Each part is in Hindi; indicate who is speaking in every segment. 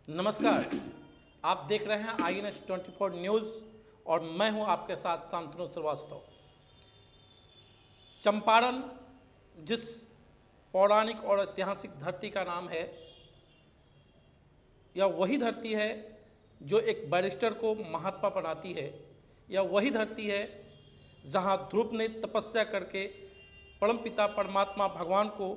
Speaker 1: नमस्कार, आप देख रहे हैं INS 24 न्यूज़ और मैं हूं आपके साथ शांतनु श्रीवास्तव। चंपारण जिस पौराणिक और ऐतिहासिक धरती का नाम है, यह वही धरती है जो एक बैरिस्टर को महात्मा बनाती है। यह वही धरती है जहां ध्रुव ने तपस्या करके परमपिता परमात्मा भगवान को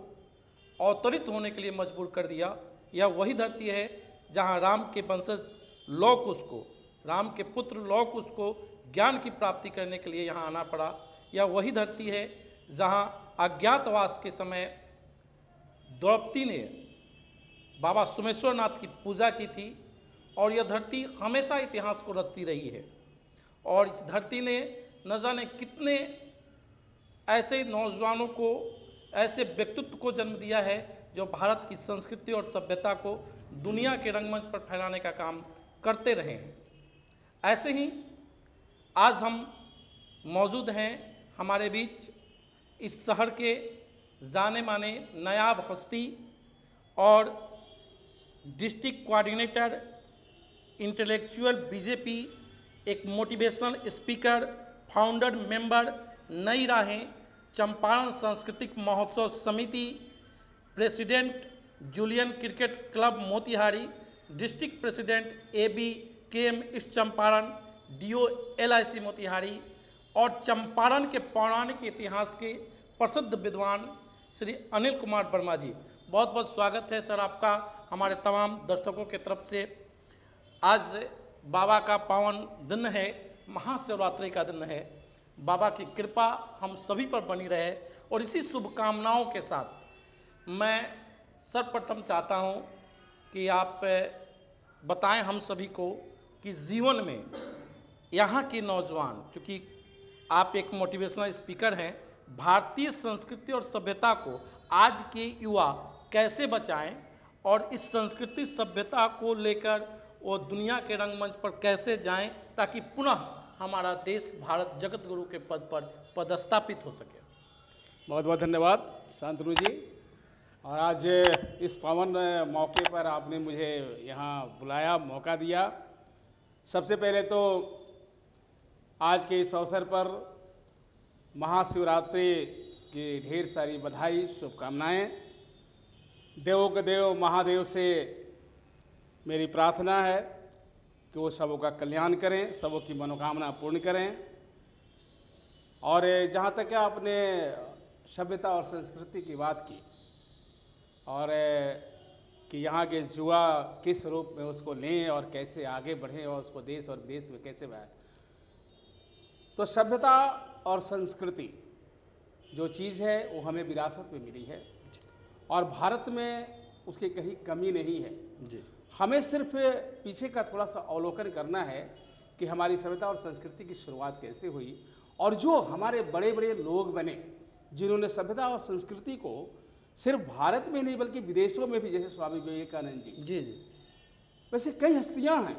Speaker 1: अवतरित होने के लिए मजबूर कर दिया। यह वही धरती है जहां राम के वंशज लौ कुश को, राम के पुत्र लौ कुश को ज्ञान की प्राप्ति करने के लिए यहाँ आना पड़ा। यह वही धरती है जहाँ अज्ञातवास के समय द्रौपदी ने बाबा सोमेश्वरनाथ की पूजा की थी और यह धरती हमेशा इतिहास को रचती रही है। और इस धरती ने न जाने कितने ऐसे नौजवानों को, ऐसे व्यक्तित्व को जन्म दिया है जो भारत की संस्कृति और सभ्यता को दुनिया के रंगमंच पर फैलाने का काम करते रहे हैं। ऐसे ही आज हम मौजूद हैं हमारे बीच इस शहर के जाने माने नायाब हस्ती और डिस्ट्रिक्ट कोऑर्डिनेटर, इंटेलेक्चुअल बीजेपी, एक मोटिवेशनल स्पीकर, फाउंडर मेंबर, नई राहें चंपारण सांस्कृतिक महोत्सव समिति, president Julian cricket club Motihari, district president ABKM east Champaran, DO LIC Motihari और चंपारण के पौराणिक इतिहास के प्रसिद्ध विद्वान श्री अनिल कुमार वर्मा जी, बहुत बहुत स्वागत है सर आपका हमारे तमाम दर्शकों के तरफ से। आज बाबा का पावन दिन है, महाशिवरात्रि का दिन है। बाबा की कृपा हम सभी पर बनी रहे और इसी शुभकामनाओं के साथ मैं सर्वप्रथम चाहता हूं कि आप बताएं हम सभी को कि जीवन में यहाँ के नौजवान, क्योंकि आप एक मोटिवेशनल स्पीकर हैं, भारतीय संस्कृति और सभ्यता को आज के युवा कैसे बचाएं और इस संस्कृति सभ्यता को लेकर वो दुनिया के रंगमंच पर कैसे जाएं ताकि पुनः हमारा देश भारत जगत गुरु के पद पर पदस्थापित हो सके।
Speaker 2: बहुत बहुत धन्यवाद शांतनु जी। और आज इस पावन मौके पर आपने मुझे यहाँ बुलाया, मौका दिया। सबसे पहले तो आज के इस अवसर पर महाशिवरात्रि की ढेर सारी बधाई, शुभकामनाएं। देवों के देव महादेव से मेरी प्रार्थना है कि वो सबों का कल्याण करें, सबों की मनोकामना पूर्ण करें। और जहाँ तक आपने सभ्यता और संस्कृति की बात की और कि यहाँ के युवा किस रूप में उसको लें और कैसे आगे बढ़ें और उसको देश और विदेश में कैसे बढ़ाएं, तो सभ्यता और संस्कृति जो चीज़ है वो हमें विरासत में मिली है और भारत में उसकी कहीं कमी नहीं है जी। हमें सिर्फ पीछे का थोड़ा सा अवलोकन करना है कि हमारी सभ्यता और संस्कृति की शुरुआत कैसे हुई और जो हमारे बड़े बड़े लोग बने जिन्होंने सभ्यता और संस्कृति को सिर्फ भारत में नहीं बल्कि विदेशों में भी, जैसे स्वामी विवेकानंद जी जी जी वैसे कई हस्तियां हैं।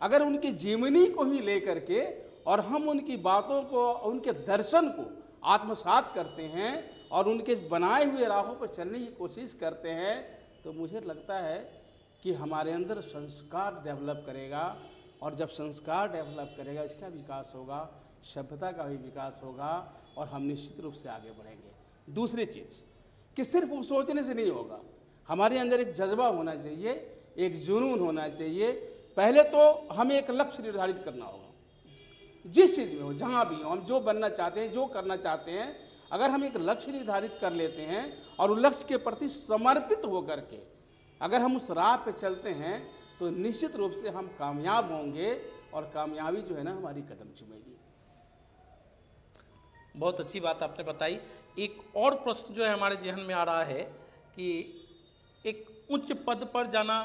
Speaker 2: अगर उनकी जीवनी को ही लेकर के और हम उनकी बातों को, उनके दर्शन को आत्मसात करते हैं और उनके बनाए हुए राहों पर चलने की कोशिश करते हैं, तो मुझे लगता है कि हमारे अंदर संस्कार डेवलप करेगा और जब संस्कार डेवलप करेगा इसका विकास होगा, सभ्यता का भी विकास होगा और हम निश्चित रूप से आगे बढ़ेंगे। दूसरी चीज़ कि सिर्फ वो सोचने से नहीं होगा, हमारे अंदर एक जज्बा होना चाहिए, एक जुनून होना चाहिए। पहले तो हमें एक लक्ष्य निर्धारित करना होगा, जिस चीज़ में हो, जहाँ भी हो, हम जो बनना चाहते हैं, जो करना चाहते हैं, अगर हम एक लक्ष्य निर्धारित कर लेते हैं और उस लक्ष्य के प्रति समर्पित होकर के अगर हम उस राह पे चलते हैं तो निश्चित रूप से हम कामयाब होंगे और कामयाबी जो है ना हमारी कदम चूमेगी।
Speaker 1: बहुत अच्छी बात आपने बताई। एक और प्रश्न जो है हमारे जहन में आ रहा है कि एक उच्च पद पर जाना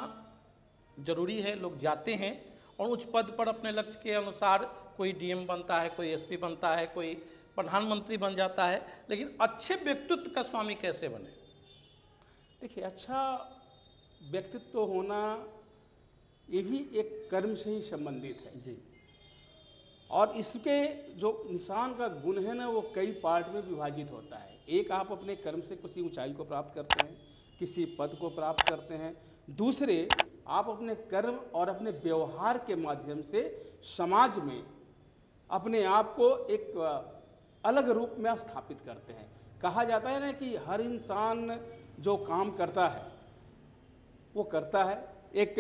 Speaker 1: जरूरी है, लोग जाते हैं और उच्च पद पर अपने लक्ष्य के अनुसार कोई DM बनता है, कोई SP बनता है, कोई प्रधानमंत्री बन जाता है, लेकिन अच्छे व्यक्तित्व का स्वामी कैसे बने?
Speaker 2: देखिए, अच्छा व्यक्तित्व होना ये भी एक कर्म से ही संबंधित है जी। और इसके जो इंसान का गुण है ना वो कई पार्ट में विभाजित होता है। एक, आप अपने कर्म से किसी ऊंचाई को प्राप्त करते हैं, किसी पद को प्राप्त करते हैं। दूसरे, आप अपने कर्म और अपने व्यवहार के माध्यम से समाज में अपने आप को एक अलग रूप में स्थापित करते हैं। कहा जाता है ना कि हर इंसान जो काम करता है वो करता है। एक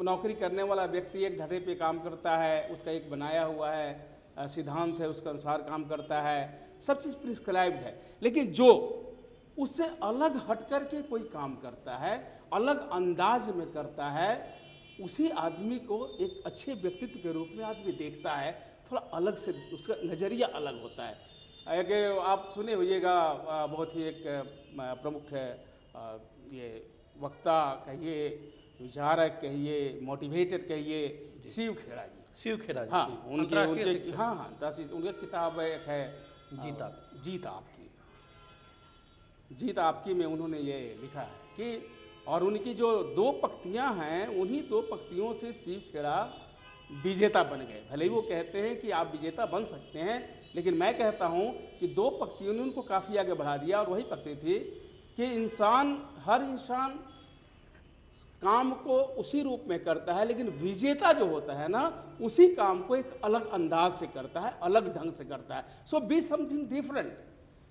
Speaker 2: नौकरी करने वाला व्यक्ति एक ढर्रे पे काम करता है, उसका एक बनाया हुआ है सिद्धांत है, उसके अनुसार काम करता है, सब चीज़ प्रिस्क्राइब्ड है। लेकिन जो उससे अलग हट कर के कोई काम करता है, अलग अंदाज में करता है, उसी आदमी को एक अच्छे व्यक्तित्व के रूप में आदमी देखता है, थोड़ा अलग से उसका नज़रिया अलग होता है। एक आप सुने होइएगा, बहुत ही एक प्रमुख ये वक्ता कहिए, विचारक कहिए, मोटिवेटर कहिए, शिव खेड़ा जी।
Speaker 1: शिव खेड़ा जी,
Speaker 2: हाँ, उनकी उनकी किताब एक है जीत आपकी में उन्होंने ये लिखा है कि, और उनकी जो 2 पंक्तियाँ हैं, उन्हीं 2 पंक्तियों से शिव खेड़ा विजेता बन गए। भले ही वो कहते हैं कि आप विजेता बन सकते हैं, लेकिन मैं कहता हूँ कि 2 पंक्तियों ने उनको काफ़ी आगे बढ़ा दिया। और वही पंक्ति थी कि हर इंसान काम को उसी रूप में करता है, लेकिन विजेता जो होता है ना, उसी काम को एक अलग अंदाज से करता है, अलग ढंग से करता है। सो बी समथिंग डिफरेंट।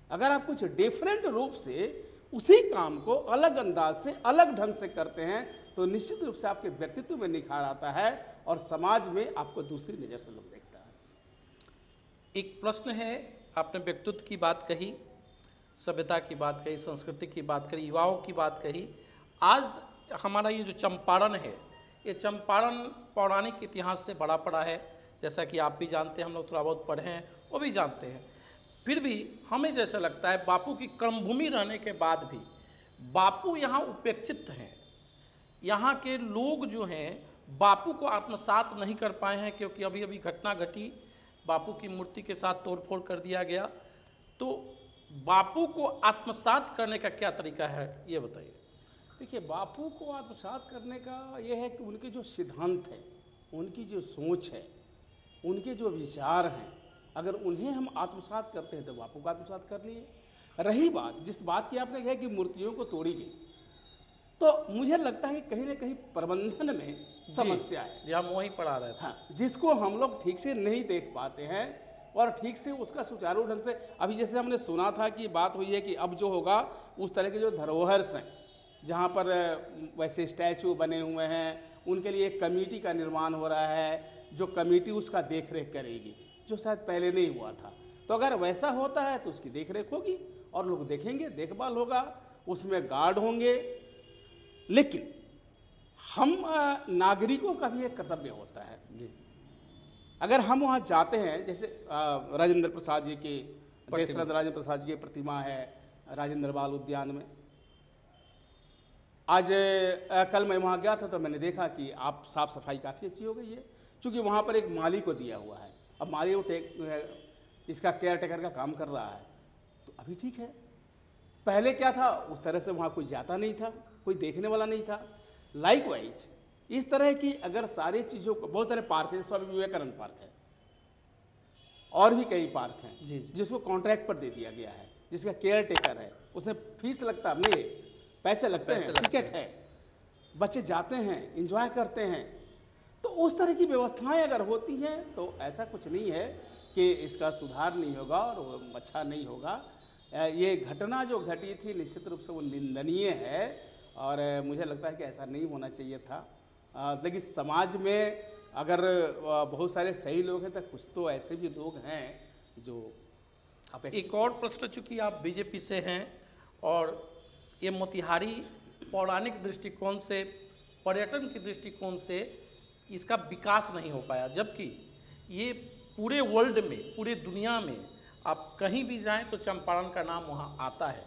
Speaker 2: अगर आप कुछ डिफरेंट रूप से उसी काम को अलग अंदाज से, अलग ढंग से करते हैं, तो निश्चित रूप से आपके व्यक्तित्व में निखार आता है और समाज में आपको दूसरी नज़र से लोग देखता है।
Speaker 1: एक प्रश्न है, आपने व्यक्तित्व की बात कही, सभ्यता की बात कही, संस्कृति की बात कही, युवाओं की बात कही। आज हमारा ये जो चंपारण है, ये चंपारण पौराणिक इतिहास से बड़ा पड़ा है, जैसा कि आप भी जानते हैं, हम लोग थोड़ा बहुत पढ़े हैं, वो भी जानते हैं। फिर भी हमें जैसा लगता है बापू की कर्मभूमि रहने के बाद भी बापू यहाँ उपेक्षित हैं। यहाँ के लोग जो हैं बापू को आत्मसात नहीं कर पाए हैं, क्योंकि अभी अभी घटना घटी, बापू की मूर्ति के साथ तोड़फोड़ कर दिया गया। तो बापू को आत्मसात करने का क्या तरीका है, ये बताइए।
Speaker 2: देखिए, बापू को आत्मसात करने का ये है कि उनके जो सिद्धांत हैं, उनकी जो सोच है, उनके जो विचार हैं, अगर उन्हें हम आत्मसात करते हैं तो बापू को आत्मसात कर लिए। रही बात जिस बात की आपने कहा कि मूर्तियों को तोड़ी गई, तो मुझे लगता है कहीं ना कहीं प्रबंधन में समस्या है।
Speaker 1: जी, हम वहीं पढ़ा रहे थे।
Speaker 2: हाँ, जिसको हम लोग ठीक से नहीं देख पाते हैं और ठीक से उसका सुचारू ढंग से, अभी जैसे हमने सुना था कि बात हुई है कि अब जो होगा उस तरह के जो धरोहर्स हैं, जहाँ पर वैसे स्टैचू बने हुए हैं, उनके लिए एक कमेटी का निर्माण हो रहा है, जो कमेटी उसका देख रेख करेगी, जो शायद पहले नहीं हुआ था। तो अगर वैसा होता है तो उसकी देख रेख होगी और लोग देखेंगे, देखभाल होगा, उसमें गार्ड होंगे। लेकिन हम नागरिकों का भी एक कर्तव्य होता है। अगर हम वहाँ जाते हैं, जैसे राजेंद्र प्रसाद जी की, देशरत्न राजेंद्र प्रसाद जी की प्रतिमा है राजेंद्र बाल उद्यान में। आज कल मैं वहाँ गया था तो मैंने देखा कि आप साफ़ सफाई काफ़ी अच्छी हो गई है, क्योंकि वहाँ पर एक माली को दिया हुआ है। अब माली वो इसका केयर टेकर का काम कर रहा है, तो अभी ठीक है। पहले क्या था, उस तरह से वहाँ कोई जाता नहीं था, कोई देखने वाला नहीं था। लाइकवाइज इस तरह की अगर सारी चीज़ों को, बहुत सारे पार्क हैं, स्वामी विवेकानंद पार्क है और भी कई पार्क हैं
Speaker 1: जी,
Speaker 2: जिसको कॉन्ट्रैक्ट पर दे दिया गया है, जिसका केयर टेकर है, उसे फीस लगता नहीं, पैसे लगते हैं, टिकट है, बच्चे जाते हैं, एंजॉय करते हैं। तो उस तरह की व्यवस्थाएं अगर होती हैं तो ऐसा कुछ नहीं है कि इसका सुधार नहीं होगा और अच्छा नहीं होगा। ये घटना जो घटी थी निश्चित रूप से वो निंदनीय है और मुझे लगता है कि ऐसा नहीं होना चाहिए था। लेकिन समाज में अगर बहुत सारे सही लोग हैं तो कुछ तो ऐसे भी लोग हैं जो
Speaker 1: एक और प्रश्न, चूँकि आप बीजेपी से हैं और ये मोतिहारी पौराणिक दृष्टिकोण से, पर्यटन के दृष्टिकोण से इसका विकास नहीं हो पाया, जबकि ये पूरे वर्ल्ड में, पूरे दुनिया में आप कहीं भी जाएं तो चंपारण का नाम वहाँ आता है।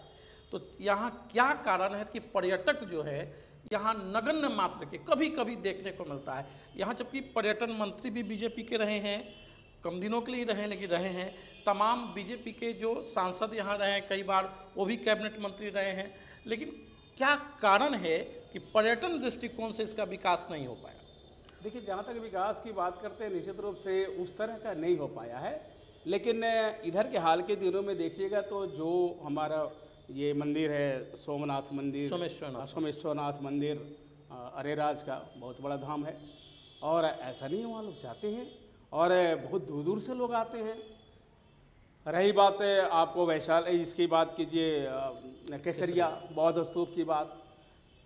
Speaker 1: तो यहाँ क्या कारण है कि पर्यटक जो है यहाँ नगण्य मात्र के कभी कभी देखने को मिलता है यहाँ, जबकि पर्यटन मंत्री भी बीजेपी के रहे हैं, कम दिनों के लिए रहे लेकिन रहे हैं। तमाम बीजेपी के जो सांसद यहाँ रहे हैं, कई बार वो भी कैबिनेट मंत्री रहे हैं, लेकिन क्या कारण है कि पर्यटन दृष्टिकोण से इसका विकास नहीं हो पाया?
Speaker 2: देखिए, जहाँ तक विकास की बात करते हैं, निश्चित रूप से उस तरह का नहीं हो पाया है। लेकिन इधर के हाल के दिनों में देखिएगा तो जो हमारा ये मंदिर है, सोमनाथ मंदिर, सोमेश्वरनाथ मंदिर, अरेराज का बहुत बड़ा धाम है। और ऐसा नहीं है, वहाँ लोग जाते हैं और बहुत दूर दूर से लोग आते हैं। रही बात आपको वैशाली इसकी बात कीजिए, केसरिया बौद्ध स्तूप की बात,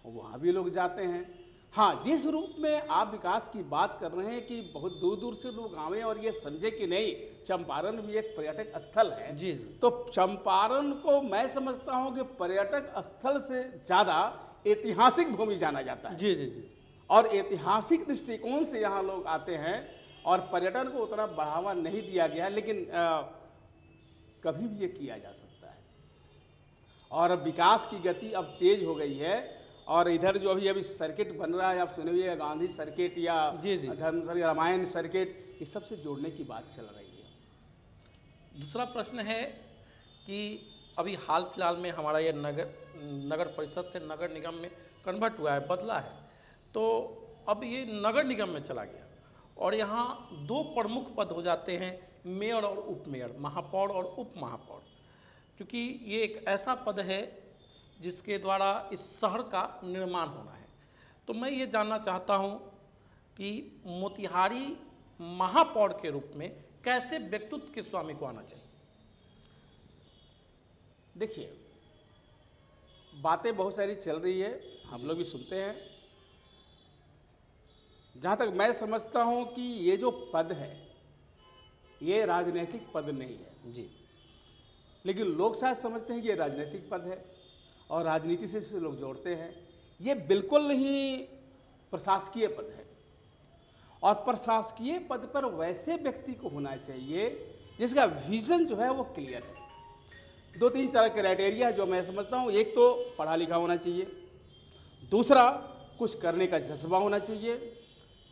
Speaker 2: वहाँ भी लोग जाते हैं। हाँ, जिस रूप में आप विकास की बात कर रहे हैं कि बहुत दूर दूर से लोग आवे और ये समझे कि नहीं चंपारण भी एक पर्यटक स्थल है,
Speaker 1: जी।
Speaker 2: तो चंपारण को मैं समझता हूँ कि पर्यटक स्थल से ज़्यादा ऐतिहासिक भूमि जाना जाता है।
Speaker 1: जी जी जी।
Speaker 2: और ऐतिहासिक दृष्टिकोण से यहाँ लोग आते हैं और पर्यटन को उतना बढ़ावा नहीं दिया गया है, लेकिन कभी भी ये किया जा सकता है। और विकास की गति अब तेज हो गई है। और इधर जो अभी सर्किट बन रहा है, आप सुनिए, गांधी सर्किट या धर्म रामायण सर्किट, इस सब से जोड़ने की बात चल रही है।
Speaker 1: दूसरा प्रश्न है कि अभी हाल फिलहाल में हमारा ये नगर परिषद से नगर निगम में कन्वर्ट हुआ है, बदला है, तो अब ये नगर निगम में चला गया और यहाँ 2 प्रमुख पद हो जाते हैं, मेयर और उप मेयर, महापौर और उप महापौर। क्योंकि ये एक ऐसा पद है जिसके द्वारा इस शहर का निर्माण होना है। तो मैं ये जानना चाहता हूँ कि मोतिहारी महापौर के रूप में कैसे व्यक्तित्व के स्वामी को आना चाहिए।
Speaker 2: देखिए, बातें बहुत सारी चल रही है, हम लोग भी सुनते हैं। जहाँ तक मैं समझता हूँ कि ये जो पद है ये राजनीतिक पद नहीं है
Speaker 1: जी,
Speaker 2: लेकिन लोग शायद समझते हैं कि ये राजनीतिक पद है और राजनीति से इसे लोग जोड़ते हैं। ये बिल्कुल नहीं प्रशासकीय पद है। और प्रशासकीय पद पर वैसे व्यक्ति को होना चाहिए जिसका विजन जो है वो क्लियर है। 2-3-4 क्राइटेरिया जो मैं समझता हूँ, एक तो पढ़ा लिखा होना चाहिए, दूसरा कुछ करने का जज्बा होना चाहिए,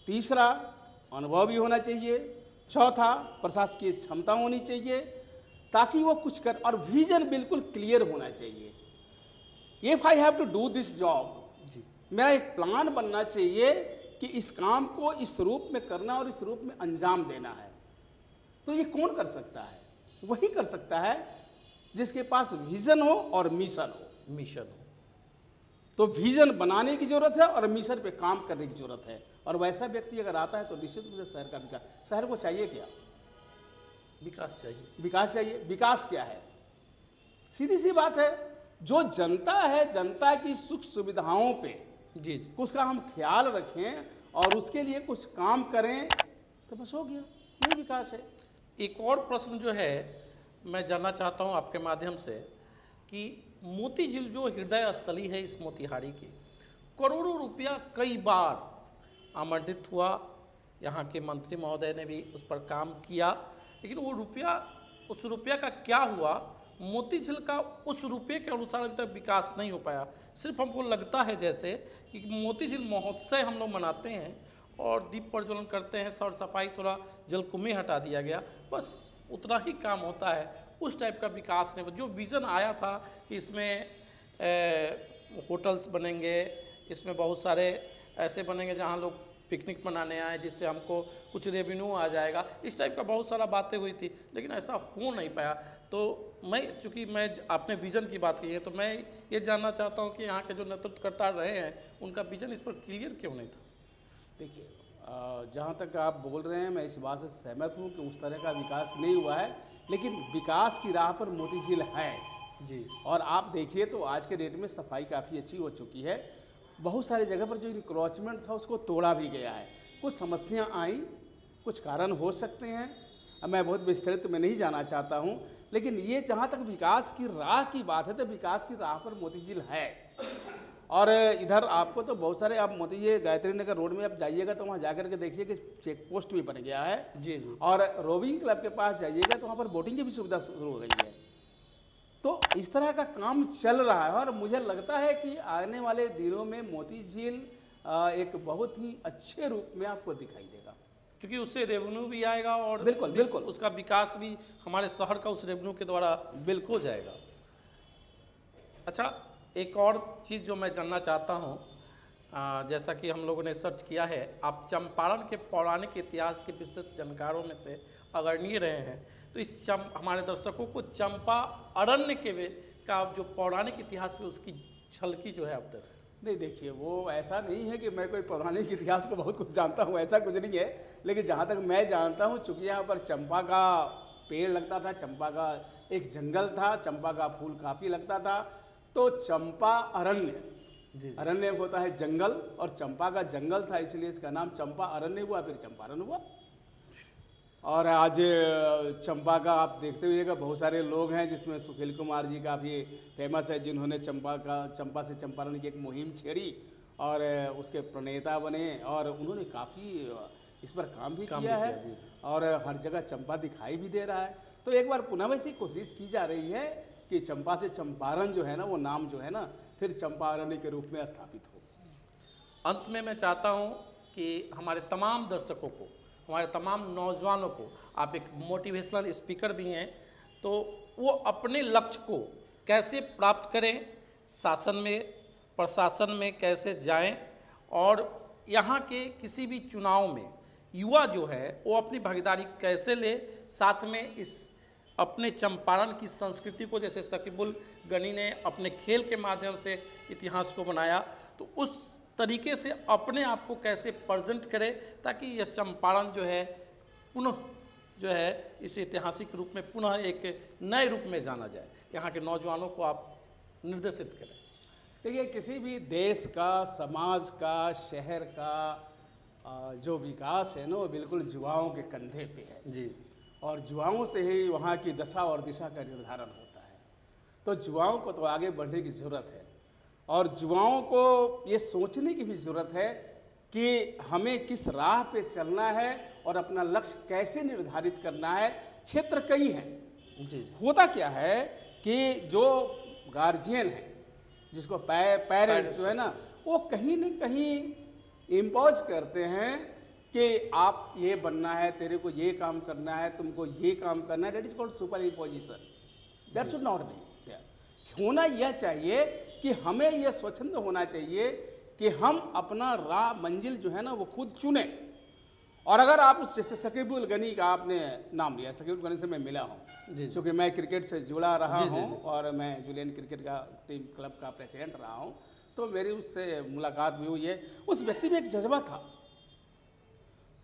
Speaker 2: तीसरा अनुभव भी होना चाहिए, चौथा प्रशासकीय क्षमता होनी चाहिए ताकि वो कुछ कर, और विजन बिल्कुल क्लियर होना चाहिए। If I have to do this job, मेरा एक प्लान बनना चाहिए कि इस काम को इस रूप में करना और इस रूप में अंजाम देना है। तो ये कौन कर सकता है? वही कर सकता है जिसके पास विजन हो और मिशन हो। तो विजन बनाने की जरूरत है और मिशन पे काम करने की जरूरत है। और वैसा व्यक्ति अगर आता है तो निश्चित रूप से शहर का विकास, शहर को चाहिए क्या?
Speaker 1: विकास चाहिए।
Speaker 2: विकास चाहिए। विकास क्या है? सीधी सी बात है, जो जनता है, जनता की सुख सुविधाओं पे
Speaker 1: जी
Speaker 2: उसका हम ख्याल रखें और उसके लिए कुछ काम करें तो बस हो गया, यही विकास है।
Speaker 1: एक और प्रश्न जो है मैं जानना चाहता हूं आपके माध्यम से कि मोती झील जो हृदय स्थली है इस मोतिहारी की, करोड़ों रुपया कई बार आमंत्रित हुआ, यहाँ के मंत्री महोदय ने भी उस पर काम किया, लेकिन वो रुपया, उस रुपया का क्या हुआ? मोती झील का उस रुपये के अनुसार अभी तक विकास नहीं हो पाया। सिर्फ हमको लगता है जैसे कि मोती झील महोत्सव हम लोग मनाते हैं और दीप प्रज्वलन करते हैं, सौर सफाई, थोड़ा जलकुंभी हटा दिया गया, बस उतना ही काम होता है। उस टाइप का विकास नहीं। जो विज़न आया था कि इसमें होटल्स बनेंगे, इसमें बहुत सारे ऐसे बनेंगे जहाँ लोग पिकनिक मनाने आए, जिससे हमको कुछ रेवेन्यू आ जाएगा, इस टाइप का बहुत सारा बातें हुई थी, लेकिन ऐसा हो नहीं पाया। तो चूँकि आपने विज़न की बात की है, तो मैं ये जानना चाहता हूँ कि यहाँ के जो नेतृत्वकर्ता रहे हैं उनका विज़न इस पर क्लियर क्यों नहीं था?
Speaker 2: देखिए, जहाँ तक आप बोल रहे हैं मैं इस बात से सहमत हूँ कि उस तरह का विकास नहीं हुआ है, लेकिन विकास की राह पर मोती झील है
Speaker 1: जी।
Speaker 2: और आप देखिए तो आज के डेट में सफाई काफ़ी अच्छी हो चुकी है। बहुत सारी जगह पर जो इंक्रोचमेंट था उसको तोड़ा भी गया है। कुछ समस्याएं आई, कुछ कारण हो सकते हैं, अब मैं बहुत विस्तृत में नहीं जाना चाहता हूं, लेकिन ये जहां तक विकास की राह की बात है तो विकास की राह पर मोती झील है। और इधर आपको तो बहुत सारे, आप मोती ये गायत्री नगर रोड में आप जाइएगा तो वहाँ जाकर के देखिए कि चेक पोस्ट भी बन गया है
Speaker 1: जी जी।
Speaker 2: और रोविंग क्लब के पास जाइएगा तो वहाँ पर बोटिंग की भी सुविधा शुरू हो गई है। तो इस तरह का काम चल रहा है और मुझे लगता है कि आने वाले दिनों में मोती झील एक बहुत ही अच्छे रूप में आपको दिखाई देगा,
Speaker 1: क्योंकि उससे रेवेन्यू भी आएगा और
Speaker 2: बिल्कुल
Speaker 1: उसका विकास भी हमारे शहर का उस रेवेन्यू के द्वारा बिल्कुल हो जाएगा। अच्छा, एक और चीज़ जो मैं जानना चाहता हूँ, जैसा कि हम लोगों ने सर्च किया है, आप चंपारण के पौराणिक इतिहास के विस्तृत जानकारों में से अग्रणी रहे हैं, तो इस हमारे दर्शकों को चंपा अरण्य का जो पौराणिक इतिहास है उसकी झलकी जो है अब तक।
Speaker 2: नहीं देखिए, वो ऐसा नहीं है कि मैं कोई पौराणिक इतिहास को बहुत कुछ जानता हूँ, ऐसा कुछ नहीं है। लेकिन जहाँ तक मैं जानता हूँ, चूँकि यहाँ पर चंपा का पेड़ लगता था, चंपा का एक जंगल था, चंपा का फूल काफ़ी लगता था, तो चंपा अरण्य, अरण्य होता है जंगल, और चंपा का जंगल था, इसलिए इसका नाम चंपा अरण्य हुआ, फिर चंपारण हुआ। और आज चंपा का आप देखते हुएगा बहुत सारे लोग हैं, जिसमें सुशील कुमार जी काफ़ी फेमस है, जिन्होंने चंपा से चंपारण की एक मुहिम छेड़ी और उसके प्रणेता बने, और उन्होंने काफ़ी इस पर काम भी किया है, और हर जगह चंपा दिखाई भी दे रहा है। तो एक बार पुनः वैसी कोशिश की जा रही है कि चंपा से चंपारण जो है ना, वो नाम जो है ना, फिर चंपारण्य के रूप में स्थापित हो।
Speaker 1: अंत में मैं चाहता हूँ कि हमारे तमाम दर्शकों को, हमारे तमाम नौजवानों को, आप एक मोटिवेशनल स्पीकर भी हैं, तो वो अपने लक्ष्य को कैसे प्राप्त करें, शासन में, प्रशासन में कैसे जाएं, और यहाँ के किसी भी चुनाव में युवा जो है वो अपनी भागीदारी कैसे ले, साथ में इस अपने चंपारण की संस्कृति को, जैसे शकीबुल गनी ने अपने खेल के माध्यम से इतिहास को बनाया, तो उस तरीके से अपने आप को कैसे प्रेजेंट करे, ताकि यह चंपारण जो है पुनः जो है इस ऐतिहासिक रूप में पुनः एक नए रूप में जाना जाए। यहाँ के नौजवानों को आप निर्देशित करें।
Speaker 2: देखिए, किसी भी देश का, समाज का, शहर का जो विकास है ना, वो बिल्कुल युवाओं के कंधे पे है
Speaker 1: जी,
Speaker 2: और युवाओं से ही वहाँ की दशा और दिशा का निर्धारण होता है। तो युवाओं को तो आगे बढ़ने की ज़रूरत है, और युवाओं को ये सोचने की भी ज़रूरत है कि हमें किस राह पे चलना है और अपना लक्ष्य कैसे निर्धारित करना है। क्षेत्र कई हैं।
Speaker 1: जी,
Speaker 2: होता क्या है कि जो गार्जियन है, जिसको पेरेंट्स जो है ना, वो कहीं न कहीं इम्पोज करते हैं कि आप ये बनना है, तेरे को ये काम करना है, तुमको ये काम करना है। That is called super imposition. That should not be there. होना यह चाहिए कि हमें यह स्वच्छंद होना चाहिए कि हम अपना राह, मंजिल जो है ना, वो खुद चुने। और अगर आप जैसे शकीबुल गनी का आपने नाम लिया, शकीबुल गनी से मैं मिला हूँ, क्योंकि मैं क्रिकेट से जुड़ा रहा हूँ और मैं जुलियन क्रिकेट का टीम क्लब का प्रेसिडेंट रहा हूँ, तो मेरी उससे मुलाकात भी हुई है। उस व्यक्ति में एक जज्बा था।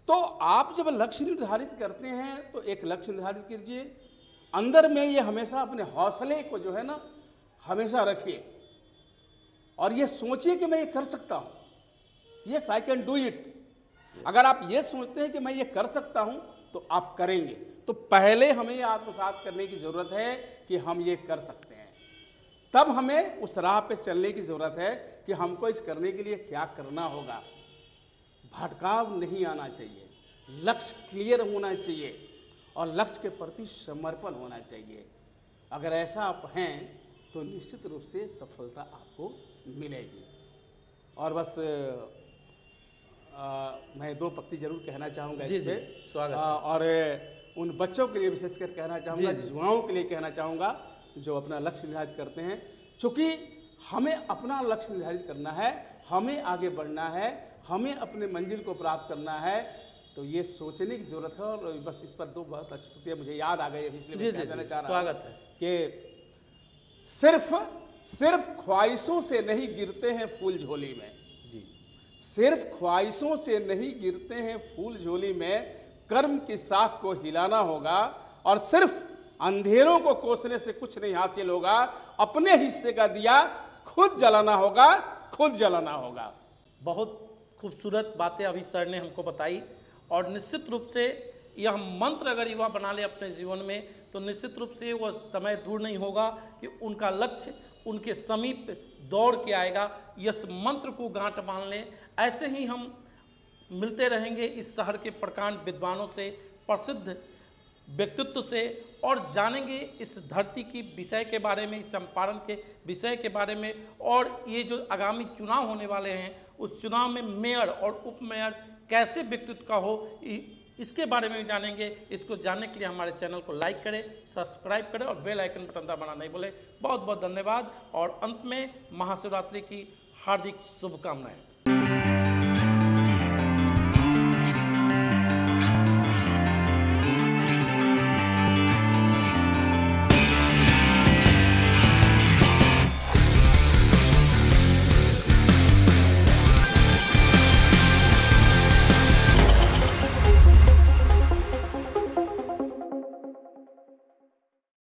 Speaker 2: तो आप जब लक्ष्य निर्धारित करते हैं तो एक लक्ष्य निर्धारित कीजिए, अंदर में ये हमेशा अपने हौसले को जो है ना हमेशा रखिए, और ये सोचिए कि मैं ये कर सकता हूँ, yes I can do it. अगर आप ये सोचते हैं कि मैं ये कर सकता हूँ तो आप करेंगे। तो पहले हमें ये आत्मसात करने की ज़रूरत है कि हम ये कर सकते हैं, तब हमें उस राह पे चलने की ज़रूरत है कि हमको इस करने के लिए क्या करना होगा। भटकाव नहीं आना चाहिए, लक्ष्य क्लियर होना चाहिए और लक्ष्य के प्रति समर्पण होना चाहिए। अगर ऐसा आप हैं तो निश्चित रूप से सफलता आपको मिलेगी। और बस मैं दो पंक्ति जरूर कहना चाहूँगा इस पे,
Speaker 1: स्वागत।
Speaker 2: और उन बच्चों के लिए विशेषकर कहना चाहूँगा, युवाओं के लिए कहना चाहूँगा जो अपना लक्ष्य निर्धारित करते हैं। चूँकि हमें अपना लक्ष्य निर्धारित करना है, हमें आगे बढ़ना है, हमें अपने मंजिल को प्राप्त करना है, तो ये सोचने की ज़रूरत है। और बस इस पर दो बहुत अच्छी पंक्तियाँ मुझे याद आ गई, इसलिए मैं कहना चाह रहा हूँ कि सिर्फ ख्वाहिशों से नहीं गिरते हैं फूल झोली में, सिर्फ ख्वाहिशों से नहीं गिरते हैं फूल झोली में, कर्म की साख को हिलाना होगा, और सिर्फ अंधेरों को कोसने से कुछ नहीं हासिल होगा, अपने हिस्से का दिया खुद जलाना होगा, खुद जलाना होगा।
Speaker 1: बहुत खूबसूरत बातें अभी सर ने हमको बताई, और निश्चित रूप से यह मंत्र अगर युवा बना ले अपने जीवन में तो निश्चित रूप से वह समय दूर नहीं होगा कि उनका लक्ष्य उनके समीप दौड़ के आएगा। इस मंत्र को गांठ बांध लें। ऐसे ही हम मिलते रहेंगे इस शहर के प्रकांड विद्वानों से, प्रसिद्ध व्यक्तित्व से, और जानेंगे इस धरती की विषय के बारे में, चंपारण के विषय के बारे में, और ये जो आगामी चुनाव होने वाले हैं उस चुनाव में मेयर और उप मेयर कैसे व्यक्तित्व का हो, इसके बारे में जानेंगे। इसको जानने के लिए हमारे चैनल को लाइक करें, सब्सक्राइब करें और बेल आइकन बटन दबाना नहीं भूलें। बहुत बहुत धन्यवाद, और अंत में महाशिवरात्रि की हार्दिक शुभकामनाएं।